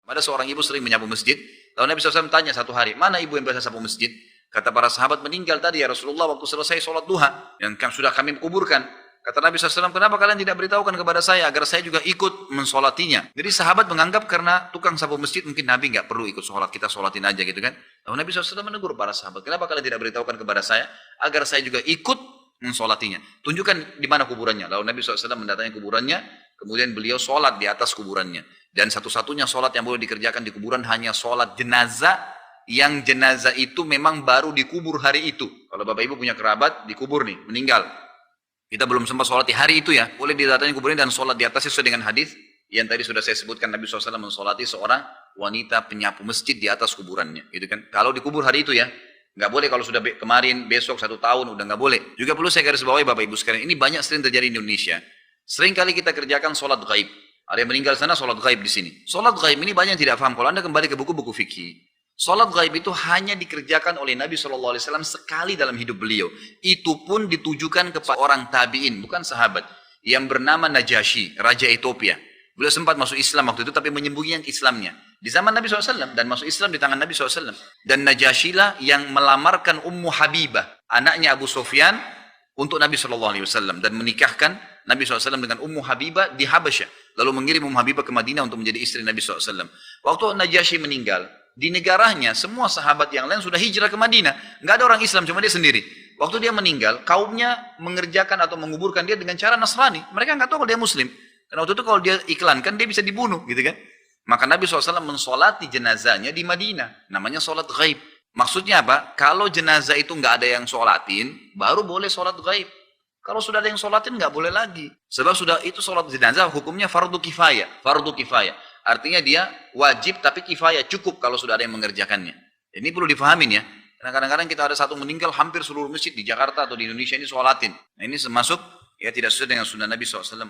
Ada seorang ibu sering menyapu masjid. Lalu Nabi SAW tanya satu hari, mana ibu yang biasa sapu masjid? Kata para sahabat, meninggal tadi ya Rasulullah waktu selesai sholat duha. Yang sudah kami kuburkan. Kata Nabi SAW, kenapa kalian tidak beritahukan kepada saya agar saya juga ikut mensolatinya? Jadi sahabat menganggap karena tukang sapu masjid mungkin Nabi nggak perlu ikut sholat, kita sholatin aja gitu kan. Lalu Nabi SAW menegur para sahabat, kenapa kalian tidak beritahukan kepada saya agar saya juga ikut mensolatinya? Tunjukkan di mana kuburannya. Lalu Nabi SAW mendatangi kuburannya, kemudian beliau sholat di atas kuburannya. Dan satu-satunya sholat yang boleh dikerjakan di kuburan hanya sholat jenazah, yang jenazah itu memang baru dikubur hari itu. Kalau bapak ibu punya kerabat dikubur nih, meninggal. Kita belum sempat sholat di hari itu ya, boleh didatangi kuburannya dan sholat di atasnya sesuai dengan hadis yang tadi sudah saya sebutkan. Nabi SAW mensolati seorang wanita penyapu masjid di atas kuburannya, gitu kan? Kalau dikubur hari itu ya, nggak boleh kalau sudah kemarin, besok, 1 tahun, udah nggak boleh. Juga perlu saya garis bawahi bapak ibu sekalian, ini banyak sering terjadi di Indonesia. Sering kali kita kerjakan sholat gaib. Ada yang meninggal sana, sholat gaib di sini. Sholat gaib ini banyak yang tidak paham. Kalau anda kembali ke buku-buku fikih, sholat gaib itu hanya dikerjakan oleh Nabi SAW sekali dalam hidup beliau. Itu pun ditujukan kepada orang tabi'in, bukan sahabat. Yang bernama Najasyi, Raja Ethiopia. Beliau sempat masuk Islam waktu itu, tapi menyembunyikan Islamnya. Di zaman Nabi SAW, dan masuk Islam di tangan Nabi SAW. Dan Najasyi lah yang melamarkan Ummu Habibah, anaknya Abu Sufyan, untuk Nabi SAW. Dan menikahkan Nabi SAW dengan Ummu Habibah di Habasyah. Lalu mengirim Ummu Habibah ke Madinah untuk menjadi istri Nabi SAW. Waktu Najasyi meninggal, di negaranya semua sahabat yang lain sudah hijrah ke Madinah. Nggak ada orang Islam, cuma dia sendiri. Waktu dia meninggal, kaumnya mengerjakan atau menguburkan dia dengan cara Nasrani. Mereka nggak tahu kalau dia Muslim. Karena waktu itu kalau dia iklankan, dia bisa dibunuh, gitu kan? Maka Nabi SAW mensolati jenazahnya di Madinah. Namanya sholat gaib. Maksudnya apa? Kalau jenazah itu nggak ada yang sholatin, baru boleh sholat gaib. Kalau sudah ada yang sholatin, nggak boleh lagi. Sebab sudah itu sholat jenazah, hukumnya fardu kifayah. Fardu kifayah. Artinya dia wajib tapi kifayah, cukup kalau sudah ada yang mengerjakannya. Ini perlu difahamin ya. Karena kadang-kadang kita ada satu meninggal, hampir seluruh masjid di Jakarta atau di Indonesia ini sholatin. Nah ini termasuk ya tidak sesuai dengan sunnah Nabi SAW.